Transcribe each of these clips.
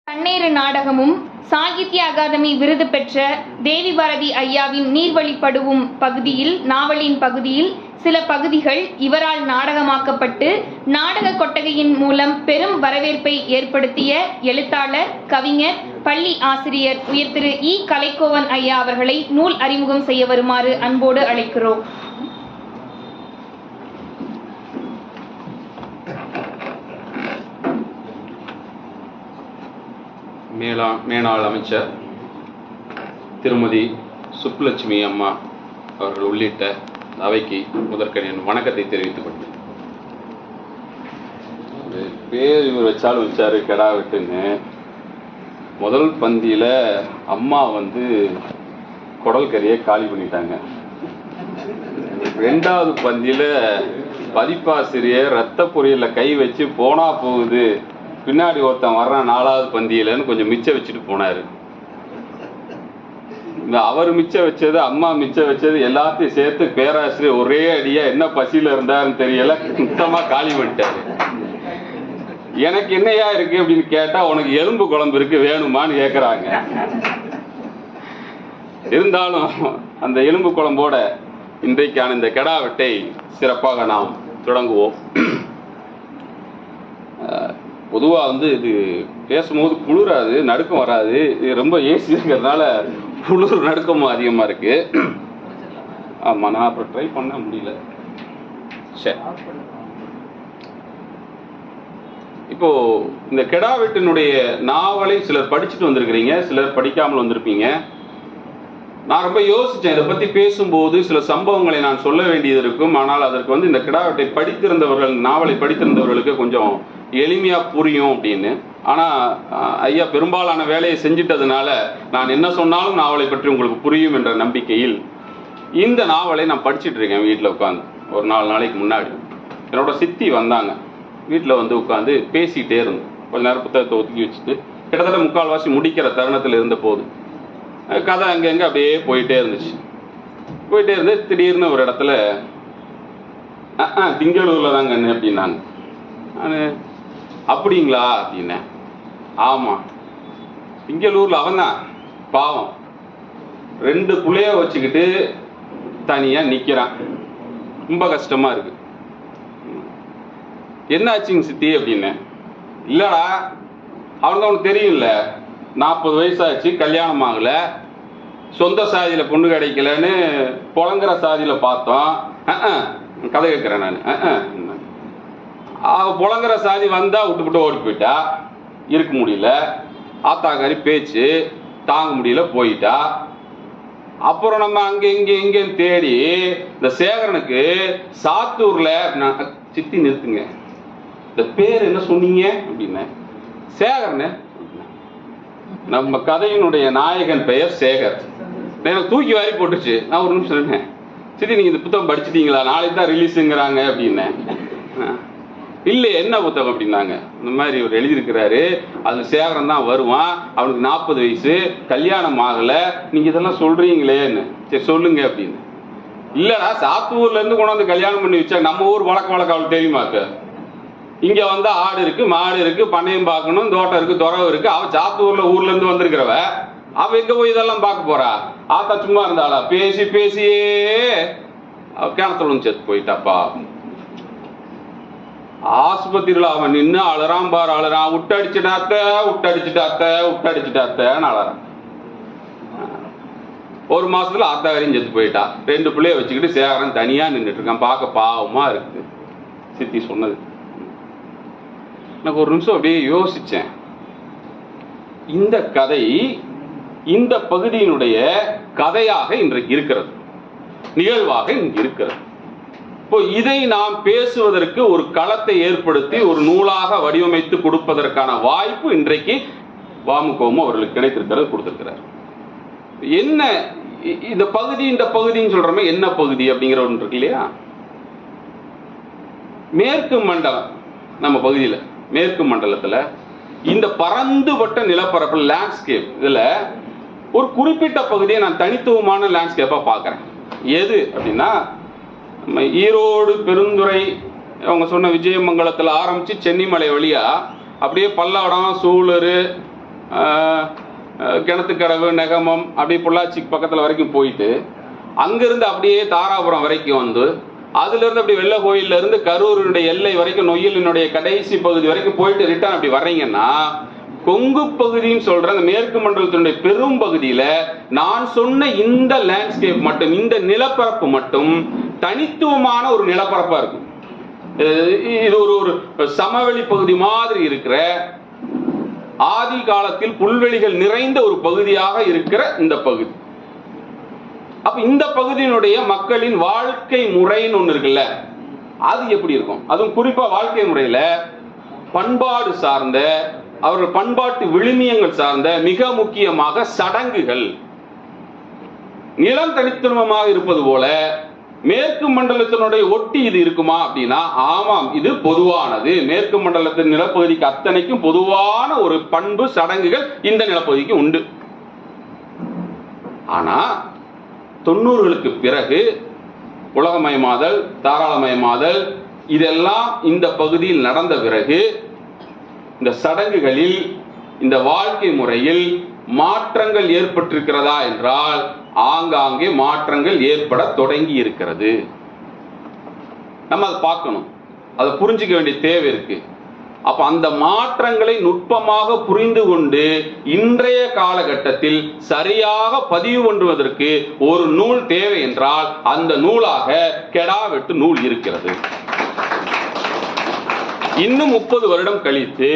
தண்ணீர் நாடகமும் சாகித்ய அகாதமி விருது பெற்ற தேவி பாரதி ஐயாவின் நீர்வழிப்படுவும் பகுதியில் நாவலின் பகுதியில் சில பகுதிகள் இவரால் நாடகமாக்கப்பட்டு நாடக கொட்டகையின் மூலம் பெரும் வரவேற்பை ஏற்படுத்திய எழுத்தாளர், கவிஞர், பள்ளி ஆசிரியர் உயர் திரு இ. கலைக்கோவன் ஐயா அவர்களை நூல் அறிமுகம் செய்ய வருமாறு அன்போடு அழைக்கிறோம். மேனாள் அமைச்சர் திருமதி சுப்புலட்சுமி அம்மா அவர்கள் உள்ளிட்ட அவைக்கு முதற்கன் வணக்கத்தை தெரிவித்துக் கொண்டேன். பேர் இவர் வச்சாலும் வச்சாரு கெடா வெட்டுன்னு. முதல் பந்தியில அம்மா குடல் கறியை காலி பண்ணிட்டாங்க. ரெண்டாவது பந்தியில பதிப்பாசிரியர் ரத்த பொரியல்ல கை வச்சு போனா போகுது, பின்னாடி ஒருத்தன் வர்றான் நாலாவது பந்தியிலன்னு கொஞ்சம் மிச்சம் வச்சுட்டு போனாரு. இந்த அவர் மிச்சம் வச்சது, அம்மா மிச்சம் வச்சது எல்லாத்தையும் சேர்த்து பேராசிரியர் ஒரே அடியா என்ன பசியில இருந்தாருன்னு தெரியல, சுத்தமா காலி பண்ணிட்டாரு. எனக்கு என்னையா இருக்கு அப்படின்னு கேட்டா, உனக்கு எலும்பு குழம்பு இருக்கு வேணுமான்னு கேக்குறாங்க. இருந்தாலும் அந்த எலும்பு குழம்போட இன்றைக்கான இந்த கெடா வெட்டை சிறப்பாக நாம் தொடங்குவோம். பொதுவாக இது பேசும்போது குளிராது, நடுக்கம் வராது. இது ரொம்ப ஏசி இருக்கிறதுனால குளிர் நடுக்கமும் அதிகமாக இருக்கு. ஆமாம், நான் அப்புறம் ட்ரை பண்ண முடியல. சரி, இப்போ இந்த கெடா வெட்டினுடைய நாவலை சிலர் படிச்சுட்டு வந்திருக்கிறீங்க, சிலர் படிக்காமல் வந்திருப்பீங்க. நான் ரொம்ப யோசித்தேன், இதை பற்றி பேசும்போது சில சம்பவங்களை நான் சொல்ல வேண்டியது இருக்கும். ஆனால் அதற்கு இந்த கெடா வெட்டை படித்திருந்தவர்கள், நாவலை படித்திருந்தவர்களுக்கு கொஞ்சம் எளிமையா புரியும் அப்படின்னு. ஆனா ஐயா பெரும்பாலான வேலையை செஞ்சிட்டதுனால நான் என்ன சொன்னாலும் நாவலை பற்றி உங்களுக்கு புரியும் என்ற நம்பிக்கையில் இந்த நாவலை நான் படிச்சுட்டு இருக்கேன் வீட்டில் உட்காந்து. ஒரு 4 நாளைக்கு முன்னாடி என்னோட சித்தி வந்தாங்க. வீட்டில் உட்காந்து பேசிக்கிட்டே இருந்தோம். கொஞ்ச நேரம் புத்தகத்தை ஒதுக்கி வச்சுட்டு கிட்டத்தட்ட 3/4 முடிக்கிற தருணத்தில் இருந்த போது கதை அங்கங்க அப்படியே போயிட்டே இருந்து திடீர்னு ஒரு இடத்துல திங்களூர்ல தாங்க அப்படின்னாங்க. நான் அப்படிங்களா அப்படின்னேன். ஆமா, திங்களூர்ல அவன் தான் பாவம் 2 புள்ளைய வச்சுக்கிட்டு தனியா நிக்கிறான், ரொம்ப கஷ்டமா இருக்கு. என்ன ஆச்சுங்க சித்தி அப்படின்னேன். இல்லடா, அவனுக்கு தெரியும்ல, 40 வயசாச்சு, கல்யாணம் ஆகல, சொந்த சாதியில பொண்ணு கிடைக்கலன்னு புலங்குற சாதியில பார்த்தோம். கதை கேட்கிறேன் நான். புலங்குற சாதி வந்தா விட்டு ஓடி போயிட்டா, இருக்க முடியல, ஆத்தாக்காரி பேச்சு தாங்க முடியல, போயிட்டா. அப்புறம் நம்ம அங்க இங்க தேடி இந்த சேகரனுக்கு சாத்தூர்ல, சித்தி நிறுத்துங்க, இந்த பேர் என்ன சொன்னீங்க அப்படின்னு. சேகரன், நம்ம கதையினுடைய நாயகன் பெயர் சேகர். எனக்கு தூக்கி வாரி போட்டுச்சு. நான் ஒரு நிமிஷம் இருக்கேன், சித்தி நீங்க இந்த புத்தகம் படிச்சுட்டீங்களா, நாளைக்கு தான் ரிலீஸுங்கிறாங்க அப்படின்னேன். இல்லை, என்ன புத்தகம் அப்படின்னாங்க. இந்த மாதிரி இவர் எழுதியிருக்கிறாரு, அது சேகரன் தான் வருவான், அவனுக்கு 40 வயசு, கல்யாணம் ஆகல, நீங்க இதெல்லாம் சொல்றீங்களேன்னு. சரி சொல்லுங்க அப்படின்னு. இல்லடா, சாத்தூர்ல இருந்து கொண்டாந்து கல்யாணம் பண்ணி வச்சா நம்ம ஊர் வழக்கம் அவளுக்கு தெரியுமாக்க. இங்க வந்தா ஆடு இருக்கு, மாடு இருக்கு, பண்ணையும் பார்க்கணும், தோட்டம் இருக்கு, துறவு இருக்கு. அவ சாத்தூர்ல ஊர்ல இருந்து வந்திருக்கிறவ, அவ எங்க போய் இதெல்லாம் பார்க்க போறா? ஆத்தா சும்மா இருந்தாளா? பேசியே கிணத்துல செத்து போயிட்டாப்பா. ஆஸ்பத்திரியில அவன் நின்று அழறான் பாரு, அழறான். விட்டடிச்சுட்டாத்தன்னு அழறான். 1 மாசத்துல ஆத்தாக்காரியும் செத்து போயிட்டா. 2 பிள்ளைய வச்சுக்கிட்டு சேகரன் தனியா நின்றுட்டு இருக்கான். பார்க்க பாவமா இருக்குது. சித்தி சொன்னது எனக்கு ஒரு நிமிஷம் அப்படியே யோசிச்சேன். இந்த கதை இந்த பகுதியினுடைய கதையாக இன்றைக்கு இருக்கிறது, நிகழ்வாக இங்கு இருக்கிறது. இப்போ இதை நாம் பேசுவதற்கு ஒரு களத்தை ஏற்படுத்தி ஒரு நூலாக வடிவமைத்து கொடுப்பதற்கான வாய்ப்பு இன்றைக்கு வாமுகவும் அவர்களுக்கு கிடைத்திருக்கிறது, கொடுத்திருக்கிறார். என்ன இந்த பகுதின்னு சொல்றோமே, என்ன பகுதி அப்படிங்கிற ஒன்று இருக்கு இல்லையா? மேற்கு மண்டலம், நம்ம பகுதியில் மேற்கு மண்டலத்துல இந்த பரந்துபட்ட நிலப்பரப்பு லேண்ட்ஸ்கேப், இதுல ஒரு குறிப்பிட்ட பகுதியை நான் தனித்துவமான லேண்ட்ஸ்கேப்பா பார்க்கிறேன். எது அப்படின்னா, நம்ம ஈரோடு, பெருந்துறை, அவங்க சொன்ன விஜயமங்கலத்தில் ஆரம்பிச்சு சென்னிமலை வழியா அப்படியே பல்லடம், சூலூர், கிணத்துக்கடவு, நெகமம், அப்படியே பொள்ளாச்சிக்கு பக்கத்தில் வரைக்கும் போயிட்டு அங்கிருந்து அப்படியே தாராபுரம் வரைக்கும் வந்து அதுலேருந்து அப்படி வெள்ள கோயிலிருந்து கரூரினுடைய எல்லை வரைக்கும் நொய்யலினுடைய கடைசி பகுதி வரைக்கும் போயிட்டு ரிட்டர்ன் அப்படி வர்றீங்கன்னா கொங்கு பகுதின்னு சொல்ற அந்த மேற்கு மண்டலத்தினுடைய பெரும் பகுதியில நான் சொன்ன இந்த லேண்ட்ஸ்கேப் மட்டும், இந்த நிலப்பரப்பு மட்டும் தனித்துவமான ஒரு நிலப்பரப்பா இருக்கும். இது ஒரு சமவெளி பகுதி மாதிரி இருக்கிற ஆதி காலத்தில் புல்வெளிகள் நிறைந்த ஒரு பகுதியாக இருக்கிற இந்த பகுதி. அப்ப இந்த பகுதியினுடைய மக்களின் வாழ்க்கை முறைன்னு ஒண்ணு இருக்குல்ல, அது எப்படி இருக்கும்? அதுவும் குறிப்பா வாழ்க்கை முறையில பண்பாடு சார்ந்த, அவர்கள் பண்பாட்டு விழுமியங்கள் சார்ந்த, மிக முக்கியமாக சடங்குகள். நிலம் தனித்துவமாக இருப்பது போல மேற்கு மண்டலத்தினுடைய ஒட்டி இது இருக்குமா அப்படின்னா ஆமாம், இது பொதுவானது. மேற்கு மண்டலத்தின் நிலப்பகுதிக்கு அத்தனைக்கும் பொதுவான ஒரு பண்பு, சடங்குகள் இந்த நிலப்பகுதிக்கு உண்டு. ஆனா 90களுக்கு பிறகு உலகமயமாதல், தாராளமயமாதல் இதெல்லாம் இந்த பகுதியில் நடந்த பிறகு இந்த சடங்குகளில், இந்த வாழ்க்கை முறையில் மாற்றங்கள் ஏற்பட்டிருக்கிறதா என்றால் ஆங்காங்கே மாற்றங்கள் ஏற்பட தொடங்கி இருக்கிறது. நம்ம அதை பார்க்கணும், அதை புரிஞ்சுக்க வேண்டிய தேவை இருக்கு. அப்ப அந்த மாற்றங்களை நுட்பமாக புரிந்து கொண்டு இன்றைய காலகட்டத்தில் சரியாக பதிவு பண்ணுவதற்கு ஒரு நூல் தேவை என்றால் அந்த நூலாக கெடாவெட்டு நூல் இருக்கிறது. இன்னும் 30 வருடம் கழித்து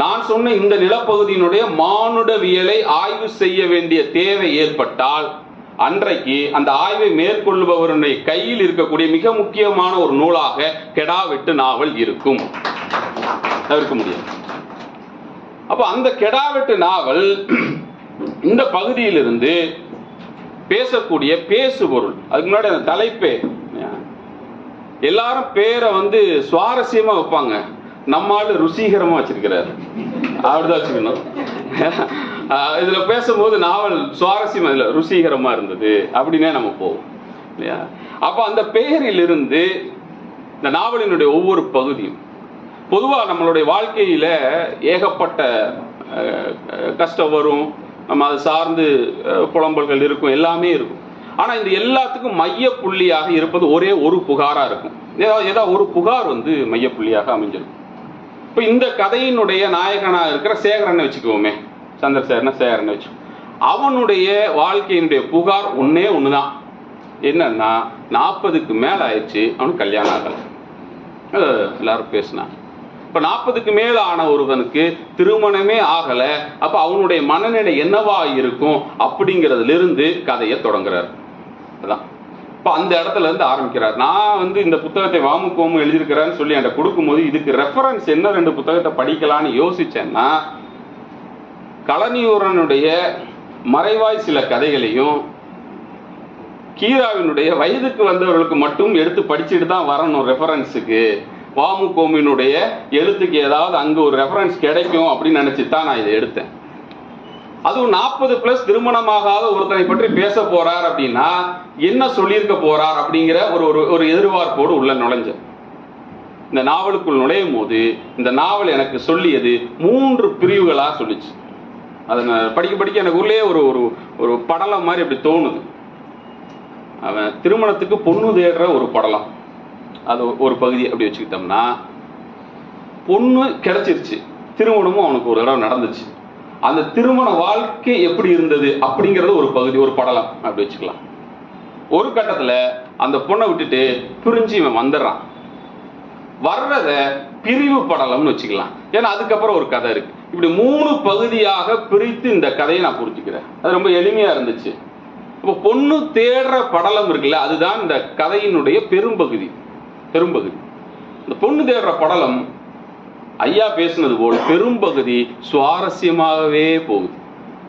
நான் சொன்ன இந்த நிலப்பகுதியினுடைய மானுடவியலை ஆய்வு செய்ய வேண்டிய தேவை ஏற்பட்டால் அன்றைக்கு அந்த ஆய்வை மேற்கொள்பவருடைய கையில் இருக்கக்கூடிய மிக முக்கியமான ஒரு நூலாக கெடாவெட்டு நாவல் இருக்கும், தவிர்க்க முடியாது. அப்ப அந்த கெடாவெட்டு நாவல் இந்த பகுதியிலிருந்து பேசக்கூடிய பேசுபொருள். அதுக்கு முன்னாடி அந்த தலைப்பே, எல்லாரும் பேரை சுவாரஸ்யமா வைப்பாங்க, நம்மால் ருசிகரமா வச்சிருக்கிறாரு, அப்படிதான் வச்சுக்கணும். இதுல பேசும்போது நாவல் சுவாரஸ்யமா இல்ல, ருசிகரமா இருந்தது அப்படின்னே நம்ம போவோம் இல்லையா? அப்ப அந்த பெயரிலிருந்து இந்த நாவலினுடைய ஒவ்வொரு பகுதியும், பொதுவா நம்மளுடைய வாழ்க்கையில ஏகப்பட்ட கஷ்டம் வரும், நம்ம அதை சார்ந்து புலம்பல்கள் இருக்கும், எல்லாமே இருக்கும். ஆனா இந்த எல்லாத்துக்கும் மைய புள்ளியாக இருப்பது ஒரே ஒரு புகாரா இருக்கும். ஏதாவது ஒரு புகார் மைய புள்ளியாக அமைஞ்சிருக்கும். இப்ப இந்த கதையினுடைய நாயகனாக இருக்கிற சேகரனை வச்சுக்குவோமே, சந்திரசேகரன் சேகரனை வச்சு, அவனுடைய வாழ்க்கையினுடைய புகார் ஒன்னே ஒண்ணுதான். என்னன்னா 40க்கு மேல ஆயிடுச்சு, அவனுக்கு கல்யாணம் ஆகல. எல்லாரும் பேசினாங்க. இப்ப 40க்கு மேல ஆன ஒருவனுக்கு திருமணமே ஆகல, அப்ப அவனுடைய மனநிலை என்னவா இருக்கும் அப்படிங்கிறதுல இருந்து கதையை தொடங்குறாரு. அதான் இப்ப அந்த இடத்துல இருந்து ஆரம்பிக்கிறார். நான் இந்த புத்தகத்தை வாமுக்கோமும் எழுதியிருக்கிறேன்னு சொல்லி என்கிட்ட கொடுக்கும்போது இதுக்கு ரெஃபரன்ஸ் என்ன 2 புத்தகத்தை படிக்கலான்னு யோசிச்சேன்னா, கலனியூரனுடைய மறைவாய் சில கதைகளையும் கீராவினுடைய வயதுக்கு வந்தவர்களுக்கு மட்டும் எடுத்து படிச்சுட்டு தான் வரணும் ரெஃபரன்ஸுக்கு. வாமுக்கோமினுடைய எழுத்துக்கு ஏதாவது அங்க ஒரு ரெஃபரன்ஸ் கிடைக்கும் அப்படின்னு நினைச்சுதான் நான் இதை எடுத்தேன். அதுவும் 40+ திருமணமாகாத ஒருத்தனை பற்றி பேச போறார் அப்படின்னா என்ன சொல்லியிருக்க போறார் அப்படிங்கிற ஒரு எதிர்பார்ப்போடு உள்ள நுழைஞ்சேன். இந்த நாவலுக்குள் நுழையும் போது இந்த நாவல் எனக்கு சொல்லியது 3 பிரிவுகளா சொல்லிச்சு. அதை படிக்க படிக்க எனக்கு உள்ளே ஒரு படலம் மாதிரி அப்படி தோணுது. அவன் திருமணத்துக்கு பொண்ணு தேடுற ஒரு படலம், அது ஒரு பகுதி அப்படி வச்சுக்கிட்டோம்னா, பொண்ணு கிடைச்சிருச்சு, திருமணமும் அவனுக்கு ஒரு தடவை நடந்துச்சு, அந்த திருமண வாழ்க்கை எப்படி இருந்தது அப்படிங்கிறது ஒரு பகுதி, ஒரு படலம் அப்படி வச்சுக்கலாம். ஒரு கட்டத்துல அந்த பொண்ணை விட்டுட்டு பிரிஞ்சு இவன் வந்துடுறான். வர்றத பிரிவு படலம்னு வச்சுக்கலாம், ஏன்னா அதுக்கப்புறம் ஒரு கதை இருக்கு. இப்படி 3 பகுதியாக பிரித்து இந்த கதையை நான் புரிஞ்சுக்கிறேன். அது ரொம்ப எளிமையா இருந்துச்சு. இப்போ பொண்ணு தேடுற படலம் இருக்குல்ல, அதுதான் இந்த கதையினுடைய பெரும்பகுதி. இந்த பொண்ணு தேடுற படலம் ஐயா பேசினது போல் பெரும்பகுதி சுவாரஸ்யமாகவே போகுது.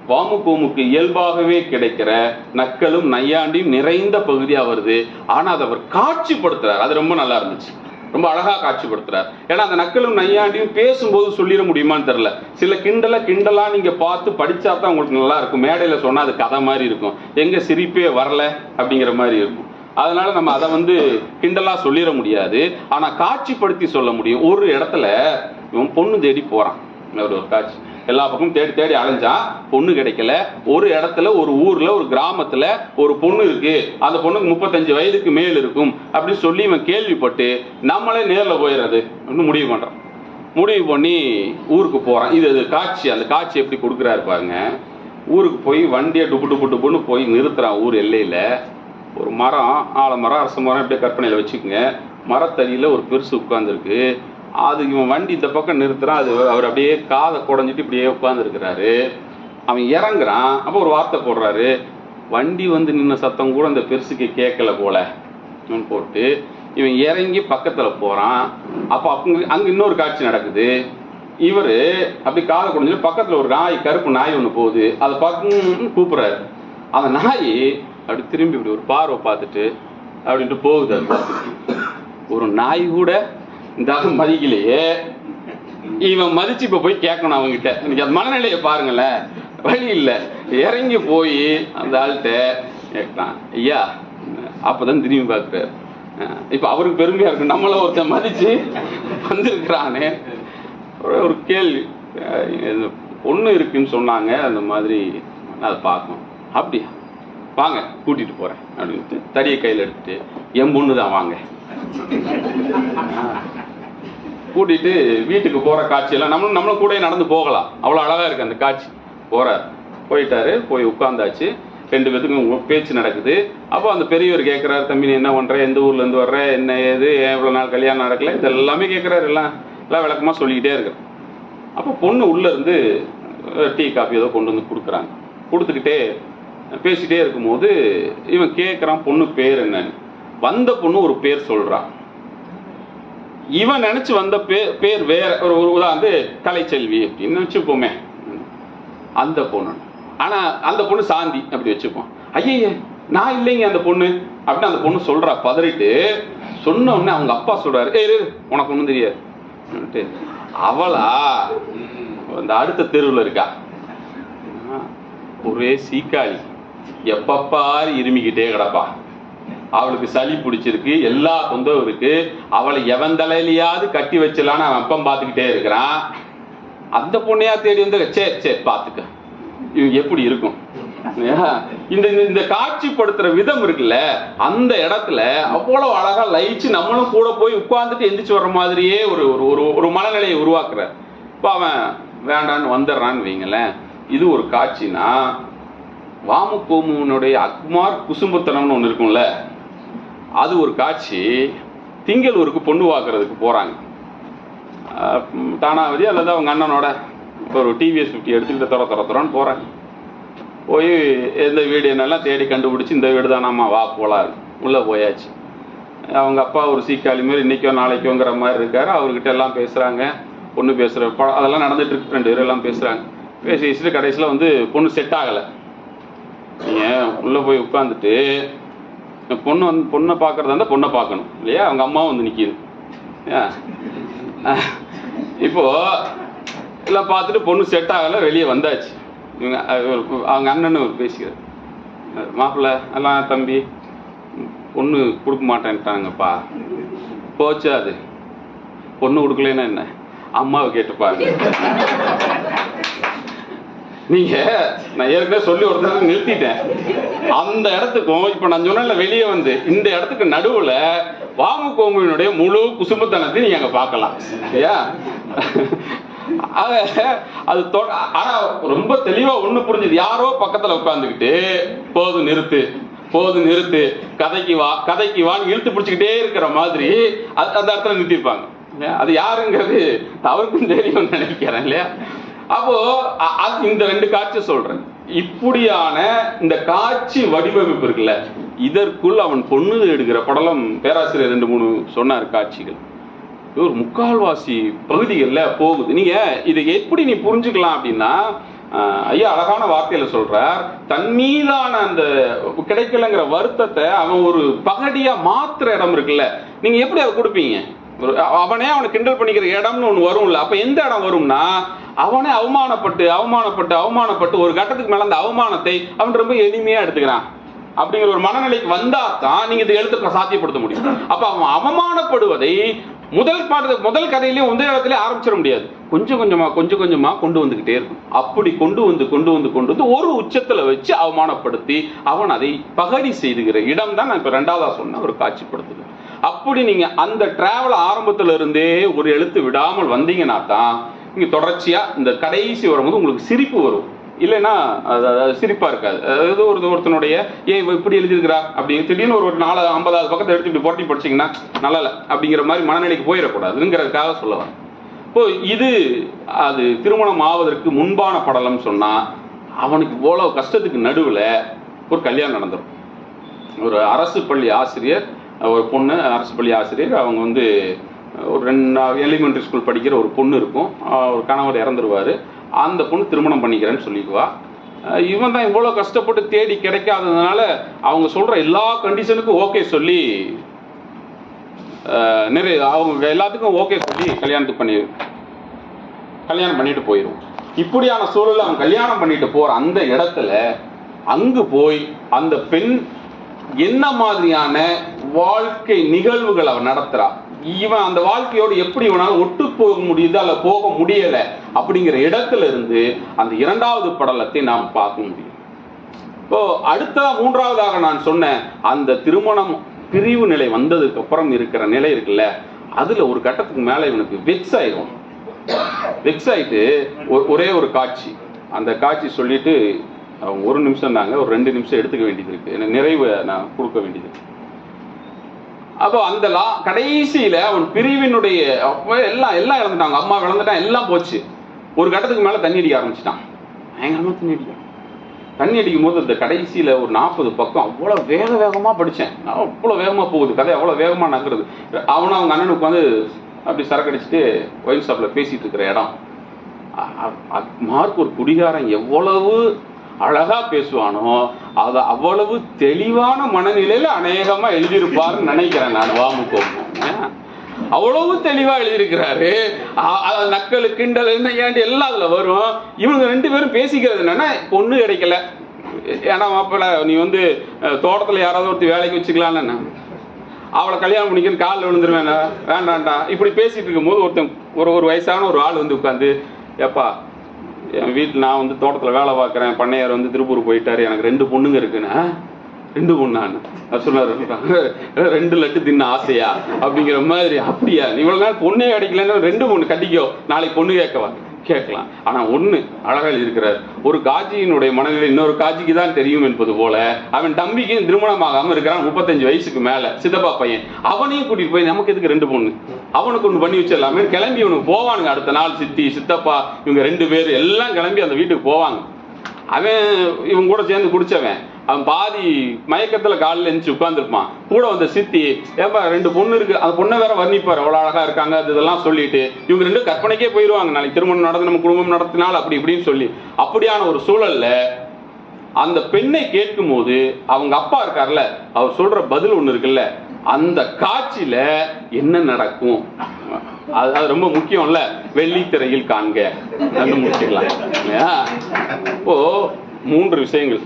வாமுக்கோமுக்கு இயல்பாகவே கிடைக்கிற நக்கலும் நையாண்டியும் நிறைந்த பகுதியா வருது. ஆனா அதை அவர் காட்சிப்படுத்துறார், அது ரொம்ப நல்லா இருந்துச்சு, ரொம்ப அழகா காட்சிப்படுத்துறார். ஏன்னா அந்த நக்கலும் நையாண்டியும் பேசும்போது சொல்லிட முடியுமான்னு தெரியல. சில கிண்டலா நீங்க பார்த்து படிச்சா தான் உங்களுக்கு நல்லா இருக்கும். மேடையில சொன்னா அது கதை மாதிரி இருக்கும், எங்க சிரிப்பே வரல அப்படிங்கிற மாதிரி இருக்கும். அதனால நம்ம அதை கிண்டலா சொல்லிட முடியாது, ஆனா காட்சிப்படுத்தி சொல்ல முடியும். ஒரு இடத்துல இவன் பொண்ணு தேடி போறான், ஒரு காட்சி. எல்லா பக்கமும் தேடி தேடி அலைஞ்சான், பொண்ணு கிடைக்கல. ஒரு இடத்துல, ஒரு ஊர்ல, ஒரு கிராமத்துல ஒரு பொண்ணு இருக்கு, அந்த பொண்ணுக்கு 35 வயதுக்கு மேல் இருக்கும் அப்படின்னு சொல்லி இவன் கேள்விப்பட்டு நம்மளே நேரில் போயிடுறது முடிவு பண்றான். முடிவு பண்ணி ஊருக்கு போறான். இது காட்சி. அந்த காட்சி எப்படி கொடுக்குறாரு பாருங்க. ஊருக்கு போய் வண்டியை டுப்புன்னு போய் நிறுத்துறான். ஊர் எல்லையில ஒரு மரம், ஆலமரம், அரச மரம், இப்படியே கற்பனையில் வச்சுக்கோங்க. மரத்தடியில் ஒரு பெருசு உட்காந்துருக்கு. அது இவன் வண்டி இந்த பக்கம் நிறுத்துறான். அது அவர் அப்படியே காதை குடஞ்சிட்டு இப்படியே உட்காந்துருக்கிறாரு. அவன் இறங்குறான். அப்போ ஒரு வார்த்தை போடுறாரு, வண்டி வந்து நின்ன சத்தம் கூட அந்த பெருசுக்கு கேட்கல போல போட்டு இவன் இறங்கி பக்கத்தில் போகிறான். அப்போ அங்கே இன்னொரு காட்சி நடக்குது. இவர் அப்படி காதை குடஞ்சிட்டு பக்கத்தில் ஒரு நாய், கருப்பு நாய் ஒன்று போகுது. அதை பார்க்க கூப்பிட்றாரு. அந்த நாய் அப்படி திரும்பி இப்படி ஒரு பார்வை பார்த்துட்டு அப்படின்ட்டு போகுது. அது ஒரு நாய் கூட இந்த மதிக்கலையே, இவன் மதிச்சு இப்போ போய் கேட்கணும் அவங்ககிட்ட. இன்னைக்கு அந்த மனநிலையை பாருங்களேன். வழி இல்லை, இறங்கி போய் அந்த ஆள்கிட்ட கேட்கலாம், ஐயா. அப்போதான் திரும்பி பார்க்குறாரு. இப்போ அவருக்கு பெருமையா இருக்கு, நம்மள ஒருத்தன் மதிச்சு வந்திருக்கிறானே. ஒரு கேள்வி, பொண்ணு இருக்குன்னு சொன்னாங்க, அந்த மாதிரி அதை பார்க்கணும். அப்படியா, வாங்க கூட்டிட்டு போறேன் அப்படின்ட்டு தடியை கையில் எடுத்துட்டு, என் பொண்ணு தான் வாங்க கூட்டிட்டு வீட்டுக்கு போற காட்சியெல்லாம் நம்மளும் கூட நடந்து போகலாம். அவ்வளோ அழகா இருக்கு அந்த காட்சி. போயிட்டாரு. போய் உட்கார்ந்தாச்சு. 2 பேத்துக்கும் பேச்சு நடக்குது. அப்போ அந்த பெரியவர் கேட்குறாரு, தம்பி நீ என்ன பண்ற, எந்த ஊர்ல இருந்து வர்ற, என்ன ஏது, எவ்வளோ நாள் கல்யாணம் நடக்கல, இது எல்லாமே கேட்குறாரு. எல்லாம் விளக்கமா சொல்லிக்கிட்டே இருக்கிறேன். அப்போ பொண்ணு உள்ள இருந்து டீ காஃபி ஏதோ கொண்டு வந்து கொடுக்குறாங்க. கொடுத்துக்கிட்டே பேசிட்டே இருக்கும்போது இவன் கேட்குறான், பொண்ணு பேர் என்னன்னு. வந்த பொண்ணு ஒரு பேர் சொல்றான். இவன் நினைச்சு வந்த பேர் வேற ஒரு உதாரணத்து கலைச்செல்வி அப்படின்னு வச்சுப்போமே, அந்த பொண்ணு. ஆனா அந்த பொண்ணு சாந்தி அப்படி வச்சுப்போம். ஐயே நான் இல்லைங்க அந்த பொண்ணு அப்படின்னு அந்த பொண்ணு சொல்றா. பதறிட்டு சொன்ன உடனே அவங்க அப்பா சொல்றாரு, உனக்கு ஒண்ணும் தெரியாது. அவளா அந்த அடுத்த தெருவில் இருக்கா, ஒரே சீக்காளி, எப்பப்பாரு இருமிக்கிட்டே கிடப்பா. அவளுக்கு சளி பிடிச்சிருக்கு, எல்லா தொந்தரவும் இருக்கு. அவளை எவன் தலையிலையாவது கட்டி வச்சலான்னு அவன் அப்பம் பார்த்துக்கிட்டே இருக்கிறான். அந்த பொண்ணையா தேடி வந்து சரி பார்த்துக்க, இவங்க எப்படி இருக்கும். இந்த காட்சிப்படுத்துற விதம் இருக்குல்ல, அந்த இடத்துல அவ்வளவு அழகா லயிச்சு நம்மளும் கூட போய் உட்கார்ந்துட்டு எந்திரிச்சு வர்ற மாதிரியே ஒரு மனநிலையை உருவாக்குற. இப்போ அவன் வேண்டான்னு வந்துடுறான்னு வைங்களேன். இது ஒரு காட்சினா, வாமுகோமுனுடைய அக்மார் குசும்புத்தனம்னு ஒன்று இருக்கும்ல, அது ஒரு காட்சி. திங்களூருக்கு பொண்ணு வாக்குறதுக்கு போறாங்க. தானாவதி அல்லது அவங்க அண்ணனோட ஒரு டிவிஎஸ் 50 எடுத்துக்கிட்டு துறன்னு போறாங்க. போய் எந்த வீடு என்னெல்லாம் தேடி கண்டுபிடிச்சி இந்த வீடு தானாம்மா, வா போலாம். உள்ள போயாச்சு. அவங்க அப்பா ஒரு சீக்காளி மாதிரி இன்னைக்கோ நாளைக்கோங்கிற மாதிரி இருக்காரு. அவர்கிட்ட எல்லாம் பேசுறாங்க. பொண்ணு பேசுற அதெல்லாம் நடந்துட்டு இருக்கு. 2 பேரும் எல்லாம் பேசுறாங்க. பேசிட்டு கடைசியில் வந்து பொண்ணு செட் ஆகலை. நீங்கள் உள்ளே போய் உட்காந்துட்டு பொண்ணை பார்க்கறதா இருந்தால் பொண்ணை பார்க்கணும் இல்லையா. அவங்க அம்மாவும் வந்து நிற்கிது. இப்போ எல்லாம் பார்த்துட்டு பொண்ணு செட் ஆகலை, வெளியே வந்தாச்சு. அவங்க அண்ணன்னு பேசிக்கிறார், மாப்பிள்ளை எல்லாம் தம்பி பொண்ணு கொடுக்க மாட்டேன்ட்டாங்கப்பா. போச்சு, அது பொண்ணு கொடுக்கலன்னா என்ன, அம்மாவை கேட்டுப்பாங்க. நீங்க நான் ஏற்கனவே சொல்லி ஒருத்தருக்கு நிறுத்திட்டேன். அந்த இடத்துக்கும் இப்ப நான் சொன்ன வெளியே வந்து இந்த இடத்துக்கு நடுவுல வாமுகோமுவினுடைய முழு குசும்புத்தனத்தை நீங்க அங்க பார்க்கலாம் இல்லையா. அது ஆனா ரொம்ப தெளிவா ஒண்ணு புரிஞ்சுது. யாரோ பக்கத்துல உட்காந்துக்கிட்டு போது நிறுத்து கதைக்கு வான்னு இழுத்து பிடிச்சுக்கிட்டே இருக்கிற மாதிரி அந்த இடத்துல நிறுத்திருப்பாங்க. அது யாருங்கிறது அவருக்கும் தெரியும் நினைக்கிறேன் இல்லையா. அப்போ இந்த 2 காட்சி சொல்றேன். இப்படியான இந்த காட்சி வடிவமைப்பு இருக்குல்ல, இதற்குள் அவன் பொண்ணு எடுக்கிற படலம் பேராசிரியர் 2-3 சொன்னார் காட்சிகள். ஒரு 3/4 பகுதிகளில் போகுது. நீங்க இதை எப்படி நீ புரிஞ்சுக்கலாம் அப்படின்னா, ஐயா அழகான வார்த்தையில சொல்றார், தன் மீதான அந்த கிடைக்கலங்கிற வருத்தத்தை அவன் ஒரு பகடியா மாத்துற இடம் இருக்குல்ல, நீங்க எப்படி அதை கொடுப்பீங்க? அவனே அவனை கிண்டல் பண்ணிக்கிற இடம்னு ஒன்று வரும்ல. அப்ப எந்த இடம் வரும்னா, அவனே அவமானப்பட்டு ஒரு கட்டத்துக்கு மேல அந்த அவமானத்தை அவன் ரொம்ப எளிமையா எடுத்துக்கிறான் அப்படிங்கிற ஒரு மனநிலைக்கு வந்தா தான் நீங்க இதை எழுத்து சாத்தியப்படுத்த முடியும். அப்ப அவன் அவமானப்படுவதை முதல் கதையிலேயே முதல் இடத்துல ஆரம்பிச்சிட முடியாது. கொஞ்சம் கொஞ்சமா கொண்டு வந்துகிட்டே இருக்கும். அப்படி கொண்டு வந்து ஒரு உச்சத்துல வச்சு அவமானப்படுத்தி அவன் அதை பகடி செய்துகிற இடம் தான் நான் இப்ப ரெண்டாவதா சொன்ன ஒரு காட்சிப்படுத்துது. அப்படி நீங்க அந்த டிராவல் ஆரம்பத்துல இருந்தே ஒரு எழுத்து விடாமல் வந்தீங்கன்னா தான் நீங்க தொடர்ச்சியா இந்த கடைசி வரும்போது உங்களுக்கு சிரிப்பு வரும். இல்லைன்னா அது சிரிப்பா இருக்காது. அதாவது ஒருத்தனுடைய ஏன் இப்படி எழுதியிருக்கிறா அப்படின்னு திடீர்னு ஒரு 50 பக்கத்தை எடுத்து இப்படி போட்டி படிச்சிங்கன்னா நல்லா இல்லை அப்படிங்கிற மாதிரி மனநிலைக்கு போயிடக்கூடாதுங்கிறதுக்காக சொல்லுவாங்க. இப்போ அது திருமணம் ஆவதற்கு முன்பான படலம் சொன்னா அவனுக்கு இவ்வளவு கஷ்டத்துக்கு நடுவில் ஒரு கல்யாணம் நடந்துடும். ஒரு அரசு பள்ளி ஆசிரியர், ஒரு பொண்ணு அரசு பள்ளி ஆசிரியர், அவங்க வந்து ஒரு 2 எலிமெண்டரி ஸ்கூல் படிக்கிற ஒரு பொண்ணு இருக்கும். ஒரு கணவர் இறந்துருவாரு. அந்த பொண்ணு திருமணம் பண்ணிக்கிறேன்னு சொல்லிக்குவா. இவன் தான் இவ்வளோ கஷ்டப்பட்டு தேடி கிடைக்காததுனால அவங்க சொல்ற எல்லா கண்டிஷனுக்கும் ஓகே சொல்லி அவங்க எல்லாத்துக்கும் ஓகே சொல்லி கல்யாணம் பண்ணிட்டு போயிடும். இப்படியான சூழல் அவன் கல்யாணம் பண்ணிட்டு போற அந்த இடத்துல அங்கு போய் அந்த பெண் என்ன மாதிரியான வாழ்க்கை நிகழ்வுகள் அவன் நடத்துறா, இவன் அந்த வாழ்க்கையோடு எப்படி இவனால் ஒட்டு போக முடியுது அல்ல போக முடியல அப்படிங்கிற இடத்துல இருந்து அந்த இரண்டாவது படலத்தை நாம் பார்க்க முடியும். இப்போ அடுத்த மூன்றாவதாக நான் சொன்ன அந்த திருமணம் பிரிவு நிலை வந்ததுக்கு அப்புறம் இருக்கிற நிலை இருக்குல்ல, அதுல ஒரு கட்டத்துக்கு மேல இவனுக்கு வெக்ஸ் ஆயிட்டு ஒரே ஒரு காட்சி, அந்த காட்சி சொல்லிட்டு அவங்க 1 நிமிஷம் தாங்க, ஒரு 2 நிமிஷம் எடுத்துக்க வேண்டியது இருக்கு, எனக்கு நிறைவு நான் கொடுக்க வேண்டியது. அப்போ அந்த கடைசியில அவன் பிரிவினுடைய எல்லாம் இழந்துட்டாங்க. அம்மா இழந்துட்டான், எல்லாம் போச்சு. ஒரு கட்டத்துக்கு மேல தண்ணி அடிக்க ஆரம்பிச்சிட்டான். பயங்கரமா தண்ணி அடிக்கும் போது அந்த கடைசியில ஒரு 40 பக்கம் அவ்வளவு வேகமா படிச்சேன். அவ்வளவு வேகமா போகுது கதை, அவ்வளவு வேகமா நகருது. அவனும் அவங்க அண்ணனுக்கு உட்காந்து அப்படி சரக்கு அடிச்சுட்டு ஒயின் ஷாப்ல பேசிட்டு இருக்கிற இடம். மார்க் ஒரு குடிகாரன் எவ்வளவு அழகா பேசுவானோ அது அவ்வளவு தெளிவான மனநிலையில அநேகமா எழுதியிருப்பாருன்னு நினைக்கிறேன் நான். அவ்வளவு தெளிவா எழுதியிருக்கிறாரு. நக்கலு கிண்டல் ஏண்டி எல்லாம் அதுல வரும். இவங்க 2 பேரும் பேசிக்கிறது என்னன்னா, பொண்ணு கிடைக்கல, ஏன்னா மாப்பிள்ள நீ வந்து தோட்டத்துல யாராவது ஒருத்தர் வேலைக்கு வச்சுக்கலான்னு, அவளை கல்யாணம் பண்ணிக்கன்னு காலில் விழுந்துருவேன், வேண்டாண்டா இப்படி பேசிட்டு இருக்கும் போது ஒருத்தன் ஒரு வயசான ஒரு ஆள் வந்து உட்காந்து, ஏப்பா என் வீட்டில் நான் வந்து தோட்டத்தில் வேலை பார்க்குறேன், பண்ணையார் வந்து திருப்பூர் போயிட்டாரு, எனக்கு 2 பொண்ணுங்க இருக்குன்னு. 2 பொண்ணான்னு சொன்னார். 2 லட்டு தின்ன ஆசையா அப்படிங்கிற மாதிரி. அப்படியா, இவ்வளவு நாள் பொண்ணே கிடைக்கலன்னு 2 பொண்ணு கட்டிக்கோ, நாளைக்கு பொண்ணு கேட்கலாம். ஆனா ஒண்ணு அழகா இருக்கிறார், ஒரு காட்சியினுடைய மனநிலை இன்னொரு காட்சிக்கு தான் தெரியும் என்பது போல அவன் தம்பிக்கு திருமணமாகாம இருக்கிறான், 35 வயசுக்கு மேல, சித்தப்பா பையன். அவனையும் கூட்டிட்டு போய் நமக்கு எதுக்கு 2 பொண்ணு, அவனுக்கு ஒண்ணு பண்ணி வச்சிடலாமே கிளம்பி இவனுக்கு போவானுங்க. அடுத்த நாள் சித்தி சித்தப்பா இவங்க 2 பேர் எல்லாம் கிளம்பி அந்த வீட்டுக்கு போவாங்க. அவன் இவன் கூட சேர்ந்து குடிச்சவன், அவன் பாதி மயக்கத்துல காலில் எழுந்து உட்கார்ந்துருப்பான். கூட வந்த சித்தி, ஏப்பா 2 பொண்ணு இருக்கு, அந்த பொண்ணை வேற வர்ணிப்பார், அவ்வளவு அழகா இருக்காங்க, அது இதெல்லாம் சொல்லிட்டு இவங்க 2 கற்பனைக்கே போயிடுவாங்க, நாளைக்கு திருமணம் நடந்து நம்ம குடும்பம் நடத்தினால் அப்படி இப்படின்னு சொல்லி. அப்படியான ஒரு சூழல்ல அந்த பெண்ணை கேட்கும் போது அவங்க அப்பா இருக்கார்ல, அவர் சொல்ற பதில் ஒண்ணு இருக்குல்ல, அந்த காட்சியில என்ன நடக்கும் அது ரொம்ப முக்கியம் இல்ல, வெள்ளித்திரையில் காண்க முடிச்சுக்கலாம். இப்போ 3 விஷயங்கள்,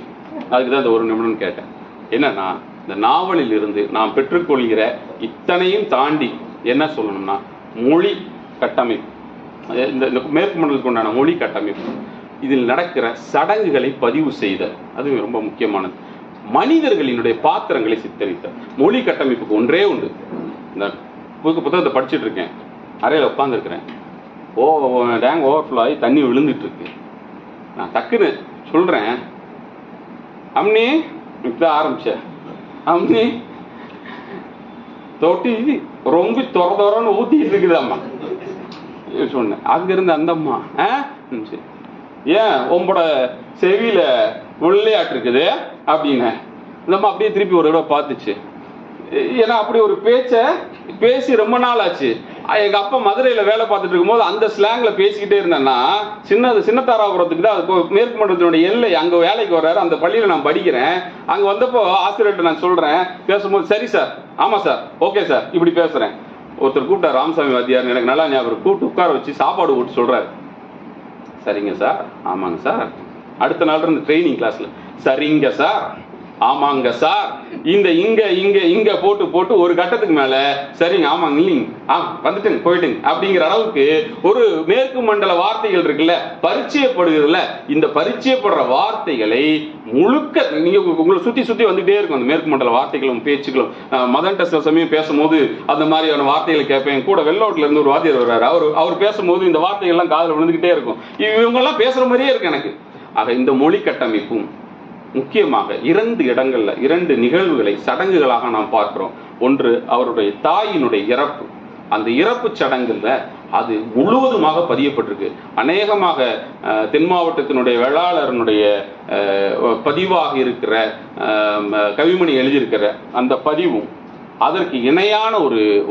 அதுக்குதான் இந்த 1 நிமிடம் கேட்டேன். என்னன்னா, இந்த நாவலில் இருந்து நாம் பெற்றுக்கொள்கிற இத்தனையும் தாண்டி என்ன சொல்லணும்னா, மொழி கட்டமைப்பு, இந்த மேற்கு மண்டலத்துக்கு உண்டான மொழி கட்டமைப்பு, இதில் நடக்கிற சடங்குகளை பதிவு செய்தல், அது ரொம்ப முக்கியமானது. மனிதர்களினுடைய பாத்திரங்களை சித்தரித்தல். மொழி கட்டமைப்புக்கு ஒன்றே உண்டு. இந்த புத்தகத்தை படிச்சுட்டு இருக்கேன், அறையில் உட்காந்துருக்கிறேன், டேங்க் ஓவர்ஃப்ளோ ஆகி தண்ணி விழுந்துட்டு இருக்கு. நான் டக்குன்னு சொல்றேன், அம்னி இப்பதான் ஆரம்பிச்சேன், அம்னி தொட்டி ரொம்ப தொரன்னு ஊத்திட்டு இருக்குது அம்மா சொன்னேன். அங்க இருந்து அந்த அம்மா, ஏன் உங்களோட செவியில வெள்ளையாட்டு இருக்குது அப்படின்னு இந்த அம்மா அப்படியே திருப்பி ஒரு தடவை பார்த்துச்சு. ஏன்னா அப்படி ஒரு பேசி ரொம்ப நாள் ஆச்சு. எங்க அப்பா மதுரையில வேலை பார்த்துட்டு இருக்கும்போது அந்த ஸ்லாங்ல பேசிக்கிட்டே இருந்தேன்னா, சின்னத்தாராபுரத்துக்கு தான், அது மேற்கு மண்டலத்தினுடைய எல்லை, அங்க வேலைக்கு வர்றாரு, அந்த பள்ளியில நான் படிக்கிறேன். அங்க வந்தப்போ ஆசிரியர்கிட்ட நான் சொல்றேன், பேசும்போது சரி சார், ஆமா சார், ஓகே சார், இப்படி பேசுறேன். ஒருத்தர் கூப்பிட்டார், ராமசாமி வாத்தியார், எனக்கு நல்லா ஞாபகம், கூப்பிட்டு உட்கார வச்சு சாப்பாடு போட்டு சொல்றாரு. சரிங்க சார், ஆமாங்க சார். அடுத்த நாள் இருந்து ட்ரைனிங் கிளாஸ்ல, சரிங்க சார், ஆமாங்க சார், இந்த இங்க இங்க இங்க போட்டு போட்டு ஒரு கட்டத்துக்கு மேல சரிங்க ஆமாங்க இல்லைங்க வந்துட்டுங்க போயிட்டுங்க அப்படிங்கிற அளவுக்கு ஒரு மேற்கு மண்டல வார்த்தைகள் இருக்குல்ல, பரிச்சயப்படுகிறதுல. இந்த பரிச்சயப்படுற வார்த்தைகளை முழுக்க நீங்க உங்களை சுத்தி சுத்தி வந்துட்டே இருக்கும் அந்த மேற்கு மண்டல வார்த்தைகளும் பேச்சுக்களும். மதன் டெஸ்ட் சமயம் பேசும்போது அந்த மாதிரியான வார்த்தைகளை கேட்பேன். கூட வெள்ளோட்ல இருந்து ஒரு வாத்தியார் வர்றாரு, அவர் பேசும்போது இந்த வார்த்தைகள் எல்லாம் காதுல விழுந்துகிட்டே இருக்கும். இவங்க எல்லாம் பேசுற மாதிரியே இருக்கு எனக்கு. ஆக இந்த மொழி கட்டமைப்பும் முக்கியமாக 2 இடங்கள்ல 2 நிகழ்வுகளை சடங்குகளாக நாம் பார்க்கிறோம். ஒன்று அவருடைய தாயினுடைய இறப்பு. அந்த இறப்பு சடங்குல அது முழுவதுமாக பதியப்பட்டிருக்கு. அநேகமாக தென் மாவட்டத்தினுடைய வேளாளரனுடைய பதிவாக இருக்கிற கவிமணி எழுதியிருக்கிற அந்த பதிவும் அதற்கு இணையான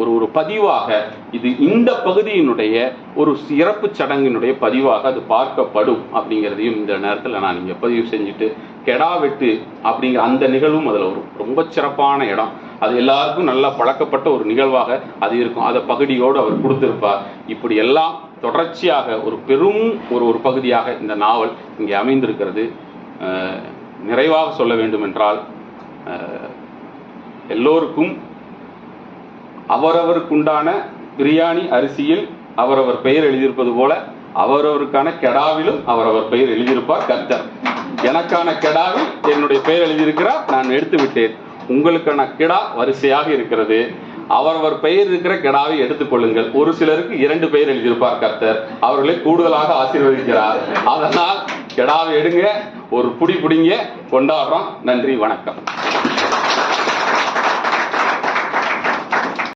ஒரு பதிவாக இது இந்த பகுதியினுடைய ஒரு சிறப்பு சடங்கினுடைய பதிவாக அது பார்க்கப்படும் அப்படிங்கிறதையும் இந்த நேரத்தில் நான் இங்கே பதிவு செஞ்சுட்டு, கெடா வெட்டு அப்படிங்கிற அந்த நிகழ்வும் அதில் ஒரு ரொம்ப சிறப்பான இடம். அது எல்லாருக்கும் நல்லா பழக்கப்பட்ட ஒரு நிகழ்வாக அது இருக்கும். அதை பகுதியோடு அவர் கொடுத்திருப்பார். இப்படி எல்லாம் தொடர்ச்சியாக ஒரு பெரும் ஒரு பகுதியாக இந்த நாவல் இங்கே அமைந்திருக்கிறது. நிறைவாக சொல்ல வேண்டும் என்றால், எல்லோருக்கும் அவரவருக்குண்டான பிரியாணி அரிசியில் அவரவர் பெயர் எழுதியிருப்பது போல அவரவருக்கான கெடாவிலும் அவரவர் பெயர் எழுதியிருப்பார் கர்த்தர். எனக்கான கெடாவில் என்னுடைய பெயர் எழுதியிருக்கிறார், நான் எடுத்து விட்டேன். உங்களுக்கான கெடா வரிசையாக இருக்கிறது. அவரவர் பெயர் இருக்கிற கெடாவை எடுத்துக்கொள்ளுங்கள். ஒரு சிலருக்கு 2 பெயர் எழுதியிருப்பார் கர்த்தர், அவர்களை கூடுதலாக ஆசீர்வதிக்கிறார். அதனால் கெடாவை எடுங்க, ஒரு புடி புடிங்க, கொண்டாடுறோம். நன்றி, வணக்கம்.